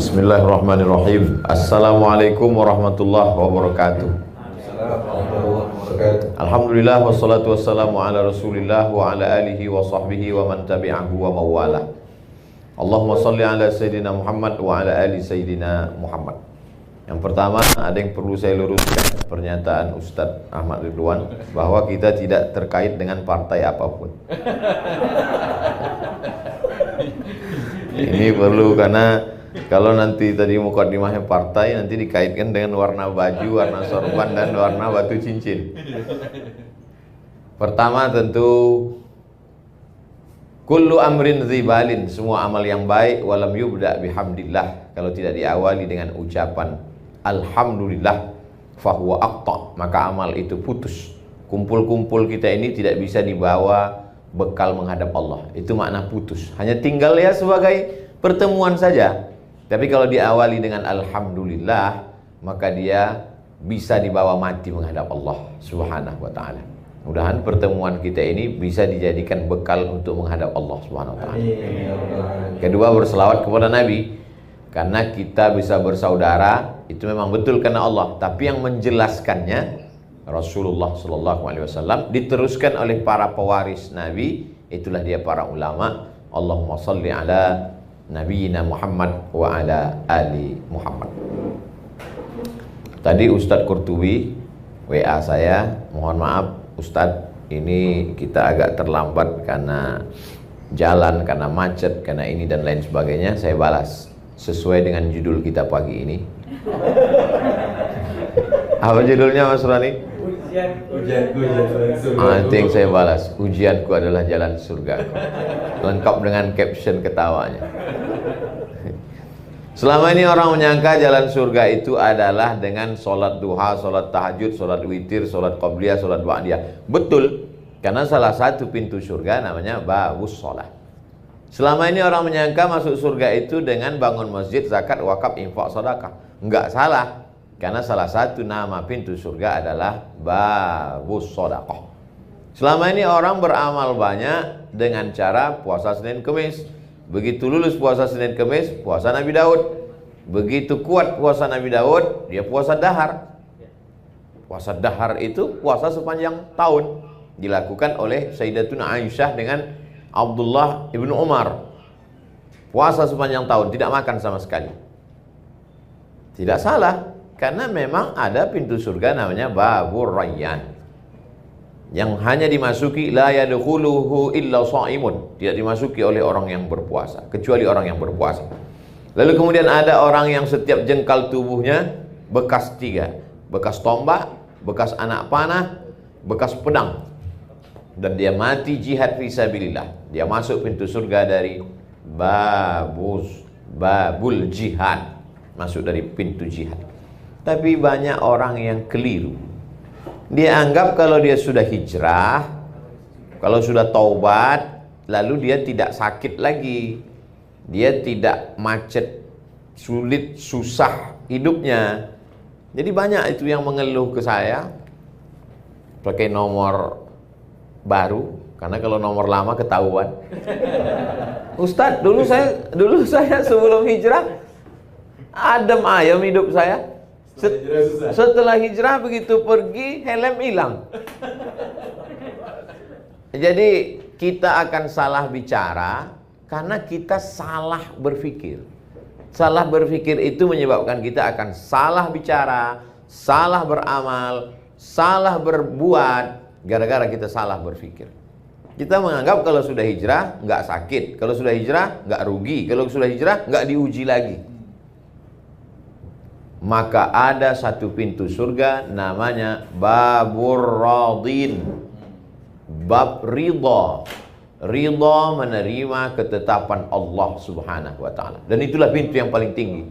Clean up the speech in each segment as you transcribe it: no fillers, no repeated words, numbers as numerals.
Bismillahirrahmanirrahim. Assalamualaikum warahmatullahi wabarakatuh. Alhamdulillah wassalatu wassalamu ala Rasulillah wa ala alihi wa sahbihi wa man tabi'ahu wa mawalah. Allahumma salli ala Sayyidina Muhammad wa ala ali Sayyidina Muhammad. Yang pertama, ada yang perlu saya luruskan pernyataan Ustadz Ahmad Ridwan bahwa kita tidak terkait dengan partai apapun. Ini perlu, karena kalau nanti tadi mukadimahnya partai, nanti dikaitkan dengan warna baju, warna sorban, dan warna batu cincin. Pertama tentu kullu amrin zibalin, semua amal yang baik walam yubda bihamdillah, kalau tidak diawali dengan ucapan alhamdulillah fahuwa aqta, maka amal itu putus. Kumpul-kumpul kita ini tidak bisa dibawa bekal menghadap Allah, itu makna putus. Hanya tinggal ya sebagai pertemuan saja. Tapi kalau diawali dengan alhamdulillah, maka dia bisa dibawa mati menghadap Allah Subhanahu wa taala. Mudah-mudahan pertemuan kita ini bisa dijadikan bekal untuk menghadap Allah Subhanahu wa taala. Kedua, berselawat kepada Nabi, karena kita bisa bersaudara itu memang betul karena Allah, tapi yang menjelaskannya Rasulullah sallallahu alaihi wasallam, diteruskan oleh para pewaris Nabi, itulah dia para ulama. Allahumma shalli ala Nabiina Muhammad wa ala ali Muhammad. Tadi Ustadz Qurtubi WA saya, mohon maaf Ustadz, ini kita agak terlambat karena jalan, karena macet, karena ini dan lain sebagainya. Saya balas sesuai dengan judul kita pagi ini. Apa judulnya Mas Rani? Ujianku jalan surga. Nanti yang saya balas, ujianku adalah jalan surga. Lengkap dengan caption ketawanya. Selama ini orang menyangka jalan surga itu adalah dengan sholat duha, sholat tahajud, sholat witir, sholat qabliyah, sholat ba'diyah. Betul, karena salah satu pintu surga namanya babus sholat. Selama ini orang menyangka masuk surga itu dengan bangun masjid, zakat, wakaf, infak, sedekah. Enggak salah, karena salah satu nama pintu surga adalah babus sedekah. Selama ini orang beramal banyak dengan cara puasa Senin Kemis. Begitu lulus puasa Senin Kemis, puasa Nabi Daud. Begitu kuat puasa Nabi Daud, dia puasa dahar. Puasa dahar itu puasa sepanjang tahun, dilakukan oleh Sayyidatuna Aisyah dengan Abdullah ibnu Umar. Puasa sepanjang tahun, tidak makan sama sekali. Tidak salah, karena memang ada pintu surga namanya Babur Rayyan, yang hanya dimasuki la yadkhuluhu illa shaimun, tidak dimasuki oleh orang yang berpuasa, kecuali orang yang berpuasa. Lalu kemudian ada orang yang setiap jengkal tubuhnya bekas tiga, bekas tombak, bekas anak panah, bekas pedang, dan dia mati jihad fisabilillah. Dia masuk pintu surga dari babul jihad, masuk dari pintu jihad. Tapi banyak orang yang keliru. Dia anggap kalau dia sudah hijrah, kalau sudah taubat, lalu dia tidak sakit lagi, dia tidak macet, sulit, susah hidupnya. Jadi banyak itu yang mengeluh ke saya pakai nomor baru, karena kalau nomor lama ketahuan. Ustadz, dulu saya sebelum hijrah adem ayem hidup saya. Setelah hijrah begitu pergi, helm hilang. Jadi kita akan salah bicara karena kita salah berpikir. Salah berpikir itu menyebabkan kita akan salah bicara, salah beramal, salah berbuat, gara-gara kita salah berpikir. Kita menganggap kalau sudah hijrah nggak sakit, kalau sudah hijrah nggak rugi, kalau sudah hijrah nggak diuji lagi. Maka ada satu pintu surga namanya Babur Radin, bab ridha. Ridha menerima ketetapan Allah Subhanahu wa taala. Dan itulah pintu yang paling tinggi.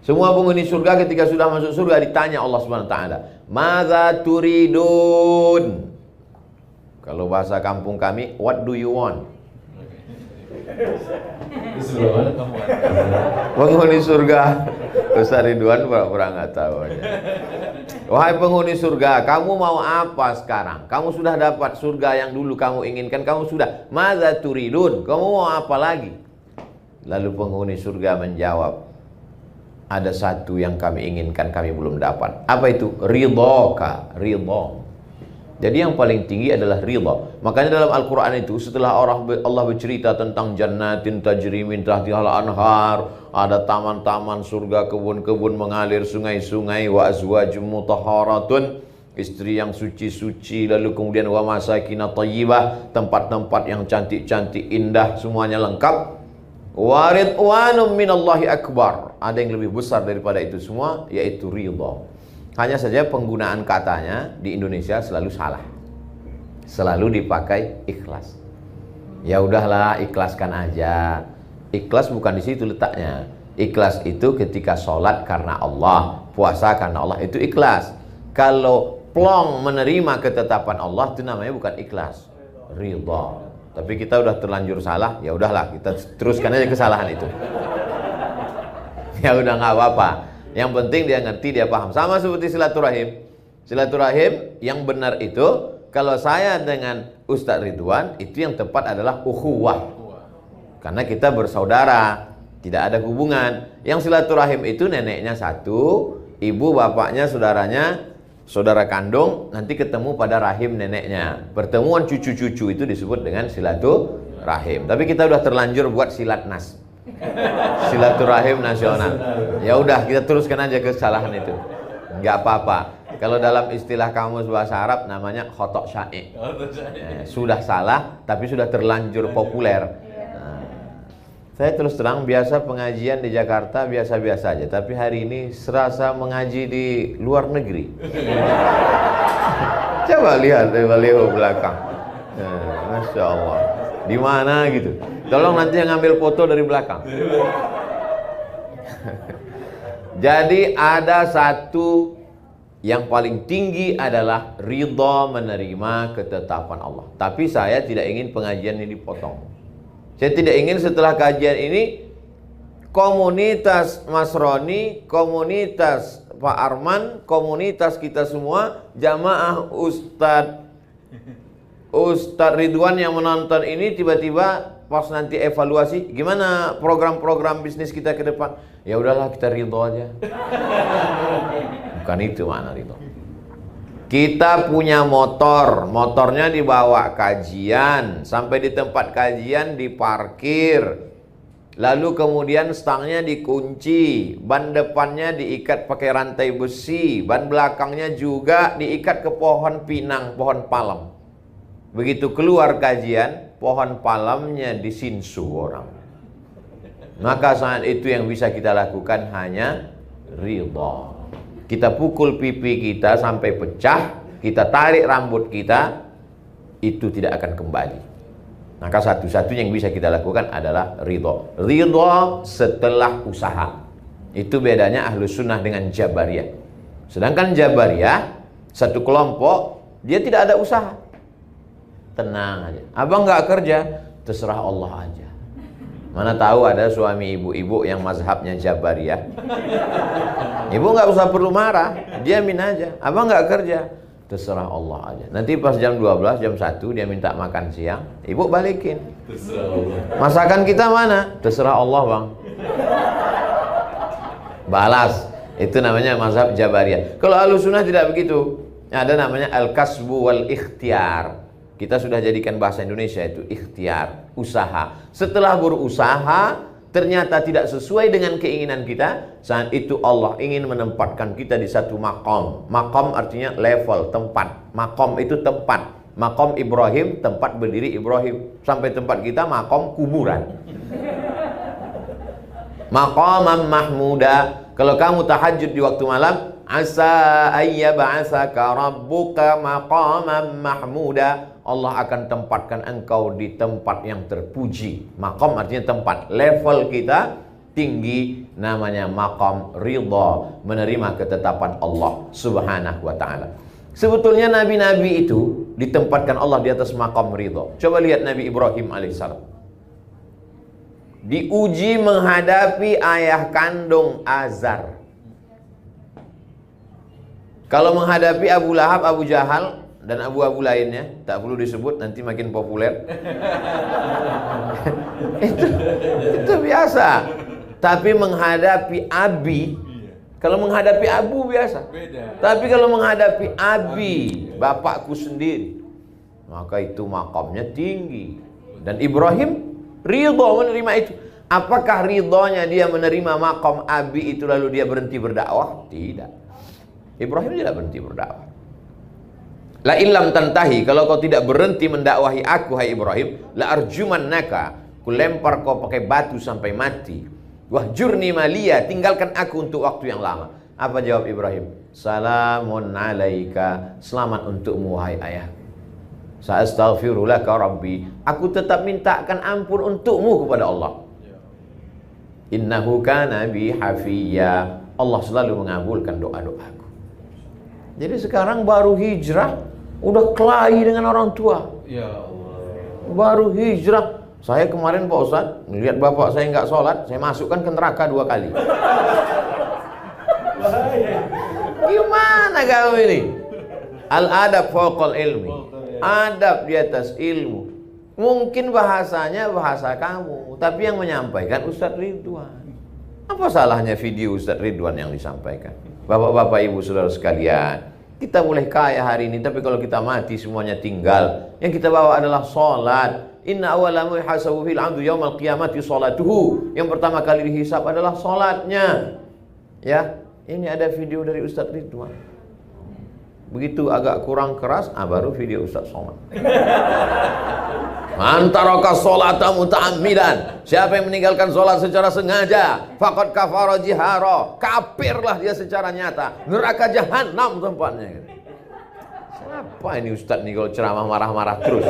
Semua penghuni surga ketika sudah masuk surga ditanya Allah Subhanahu wa taala, "Madza turidun?" Kalau bahasa kampung kami, what do you want? Penghuni surga, Ustaz Ridwan pura-pura nggak tahu aja. Wahai penghuni surga, kamu mau apa sekarang? Kamu sudah dapat surga yang dulu kamu inginkan, kamu sudah. Madza turidun? Kamu mau apa lagi? Lalu penghuni surga menjawab, ada satu yang kami inginkan, kami belum dapat. Apa itu? Ridhoka, ridho. Jadi yang paling tinggi adalah ridho. Makanya dalam Al-Quran itu setelah Allah bercerita tentang jannatin tajri min tahtihal anhar, ada taman-taman surga, kebun-kebun mengalir sungai-sungai, wa azwajum mutahharatun, istri yang suci-suci, lalu kemudian wa masakin thayyibah, tempat-tempat yang cantik-cantik, indah, semuanya lengkap. Wa ridwanum minallahi akbar, ada yang lebih besar daripada itu semua, yaitu ridho. Hanya saja penggunaan katanya di Indonesia selalu salah. Selalu dipakai ikhlas. Ya udahlah, ikhlaskan aja. Ikhlas bukan di situ letaknya. Ikhlas itu ketika sholat karena Allah, puasa karena Allah, itu ikhlas. Kalau plong menerima ketetapan Allah, itu namanya bukan ikhlas, ridha. Tapi kita udah terlanjur salah, ya udahlah, kita teruskan aja kesalahan itu. Ya udah, nggak apa-apa. Yang penting dia ngerti, dia paham. Sama seperti silaturahim. Silaturahim yang benar itu, kalau saya dengan Ustadz Ridwan, itu yang tepat adalah ukhuwah. Karena kita bersaudara, tidak ada hubungan. Yang silaturahim itu neneknya satu, ibu bapaknya saudaranya, saudara kandung, nanti ketemu pada rahim neneknya. Pertemuan cucu-cucu itu disebut dengan silaturahim. Tapi kita udah terlanjur buat silatnas, silaturahim nasional. Ya udah, kita teruskan aja kesalahan itu. Nggak apa-apa. Kalau dalam istilah kamus bahasa Arab namanya khotok syai'. Sudah salah, tapi sudah terlanjur populer. Nah, saya terus terang biasa pengajian di Jakarta biasa-biasa aja. Tapi hari ini serasa mengaji di luar negeri. Coba lihat dari baliho belakang. Masya Allah. Di mana gitu? Tolong nanti yang ngambil foto dari belakang. Jadi ada satu yang paling tinggi adalah ridha menerima ketetapan Allah. Tapi saya tidak ingin pengajian ini dipotong. Saya tidak ingin setelah kajian ini komunitas Mas Roni, komunitas Pak Arman, komunitas kita semua, jamaah Ustadz Ridwan yang menonton ini tiba-tiba pas nanti evaluasi, gimana program-program bisnis kita ke depan? Ya udahlah, kita ridho aja. Bukan itu makna ridho. Kita punya motor, motornya dibawa kajian, sampai di tempat kajian diparkir, lalu kemudian stangnya dikunci, ban depannya diikat pakai rantai besi, ban belakangnya juga diikat ke pohon pinang, pohon palem. Begitu keluar kajian, pohon palemnya disinsu orang. Maka saat itu yang bisa kita lakukan hanya ridha. Kita pukul pipi kita sampai pecah, kita tarik rambut kita, itu tidak akan kembali. Maka satu-satunya yang bisa kita lakukan adalah ridha. Ridha setelah usaha. Itu bedanya Ahlus Sunnah dengan Jabariyah. Sedangkan Jabariyah, satu kelompok, dia tidak ada usaha. Tenang aja, abang nggak kerja, terserah Allah aja. Mana tahu ada suami ibu-ibu yang mazhabnya Jabariyah. Ibu nggak usah perlu marah, diamin aja. Abang nggak kerja, terserah Allah aja. Nanti pas jam 12, jam 1 dia minta makan siang, ibu balikin. Masakan kita mana? Terserah Allah bang. Balas. Itu namanya mazhab Jabariyah. Kalau Ahlus Sunnah tidak begitu. Ada namanya al-kasbu wal ikhtiar. Kita sudah jadikan bahasa Indonesia itu ikhtiar, usaha. Setelah berusaha, ternyata tidak sesuai dengan keinginan kita. Saat itu Allah ingin menempatkan kita di satu makom. Makom artinya level, tempat. Makom itu tempat. Makom Ibrahim, tempat berdiri Ibrahim. Sampai tempat kita makom kuburan. Maqamam mahmuda. Kalau kamu tahajud di waktu malam, asa ayyab'asaka rabbuka maqamam mahmuda. Allah akan tempatkan engkau di tempat yang terpuji. Maqam artinya tempat. Level kita tinggi, namanya maqam ridha, menerima ketetapan Allah Subhanahu wa ta'ala. Sebetulnya nabi-nabi itu ditempatkan Allah di atas maqam ridha. Coba lihat Nabi Ibrahim alaihissalam. Diuji menghadapi ayah kandung Azar. Kalau menghadapi Abu Lahab, Abu Jahal, dan abu-abu lainnya, tak perlu disebut, nanti makin populer. itu biasa. Tapi menghadapi abi, kalau menghadapi abu biasa. Beda. Tapi kalau menghadapi abi, bapakku sendiri, maka itu makamnya tinggi. Dan Ibrahim ridho menerima itu. Apakah ridhonya dia menerima makam abi itu lalu dia berhenti berdakwah? Tidak. Ibrahim tidak berhenti berdakwah. La illam tantahi, kalau kau tidak berhenti mendakwahi aku hai Ibrahim, la arjumannaka, ku lempar kau pakai batu sampai mati. Wahjurni maliya, tinggalkan aku untuk waktu yang lama. Apa jawab Ibrahim? Salamun alaika, selamat untukmu wahai ayahku. Sa'astaghfiru laka rabbi, aku tetap mintakan ampun untukmu kepada Allah. Innahu kana bi hafiyya, Allah selalu mengabulkan doa-doaku. Jadi sekarang baru hijrah udah kelahi dengan orang tua. Ya Allah. Baru hijrah. Saya kemarin Pak Ustadz melihat bapak saya nggak sholat, saya masukkan ke neraka 2 kali. Gimana kamu ini? Al-adab fawqal ilmi, adab di atas ilmu. Mungkin bahasanya bahasa kamu, tapi yang menyampaikan Ustadz Ridwan. Apa salahnya video Ustadz Ridwan yang disampaikan? Bapak-bapak, ibu, saudara sekalian, kita boleh kaya hari ini, tapi kalau kita mati semuanya tinggal. Yang kita bawa adalah sholat. Inna awwala ma yuhasabu fil 'abdu yaumal qiyamati sholatuhu. Yang pertama kali dihisab adalah sholatnya. Ya, ini ada video dari Ustadz Ridwan. Begitu agak kurang keras, baru video Ustadz Somad. Antaraka sholata muta'ammidan, siapa yang meninggalkan sholat secara sengaja, faqad kafara jihara, kafirlah dia secara nyata, neraka jahanam tempatnya. Siapa ini Ustadz nih kalau ceramah marah-marah terus?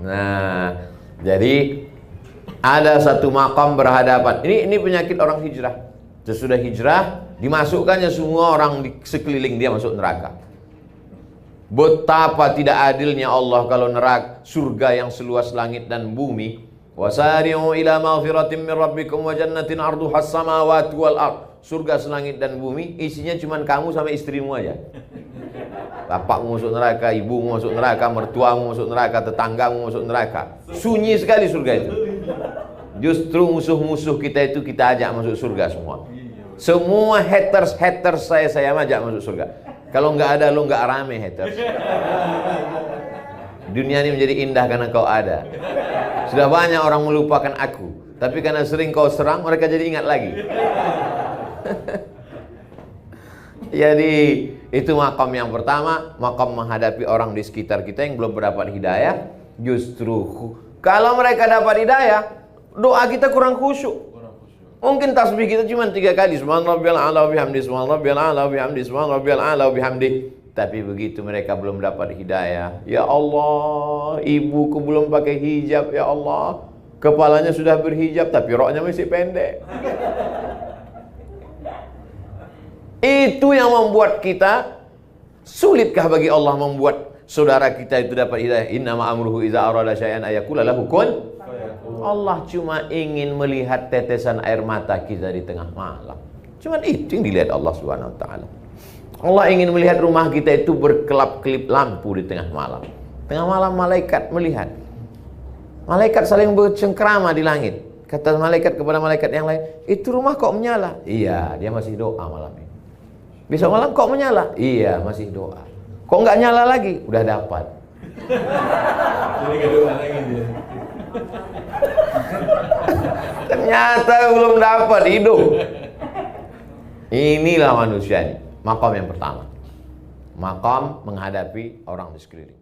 Nah, jadi ada satu makam berhadapan. Ini penyakit orang hijrah. Sesudah hijrah, dimasukkannya semua orang di sekeliling dia masuk neraka. Betapa tidak adilnya Allah kalau neraka surga yang seluas langit dan bumi. Wasari'u ila maghfiratin min rabbikum wa jannatin 'arduhas samawati wal ard. Surga selangit dan bumi, isinya cuma kamu sama istrimu aja. Bapakmu masuk neraka, ibumu masuk neraka, mertuamu masuk neraka, tetanggamu masuk neraka. Sunyi sekali surga itu. Justru musuh-musuh kita itu kita ajak masuk surga semua. Semua haters saya ajak masuk surga. Kalau nggak ada lo nggak rame haters. Dunia ini menjadi indah karena kau ada. Sudah banyak orang melupakan aku, tapi karena sering kau serang mereka jadi ingat lagi. Jadi itu makam yang pertama, makam menghadapi orang di sekitar kita yang belum mendapat hidayah. Justru kalau mereka dapat hidayah, doa kita kurang khusyuk. Mungkin tasbih kita cuma 3 kali, subhanarabbiyal a'la wa bihamdi, subhanarabbiyal a'la wa bihamdi, subhanarabbiyal a'la wa bihamdi. Tapi begitu mereka belum dapat hidayah, ya Allah, ibuku belum pakai hijab, ya Allah, kepalanya sudah berhijab tapi roknya masih pendek. Itu yang membuat kita, sulitkah bagi Allah membuat saudara kita itu dapat hidayah? Innama amruhu idza arada syai'an ayaqula lahu kun. Allah cuma ingin melihat tetesan air mata kita di tengah malam. Cuma itu yang dilihat Allah Subhanahu wa taala. Allah ingin melihat rumah kita itu berkelap-kelip lampu di tengah malam. Tengah malam malaikat melihat. Malaikat saling bercengkrama di langit. Kata malaikat kepada malaikat yang lain, "Itu rumah kok menyala?" "Iya, dia masih doa malam ini." "Besok malam kok menyala?" "Iya, masih doa." "Kok nggak nyala lagi?" "Udah dapat." Jadi nggak doa lagi dia. Ternyata belum dapat hidup. Inilah manusia ini. Makam yang pertama, makam menghadapi orang di sekeliling.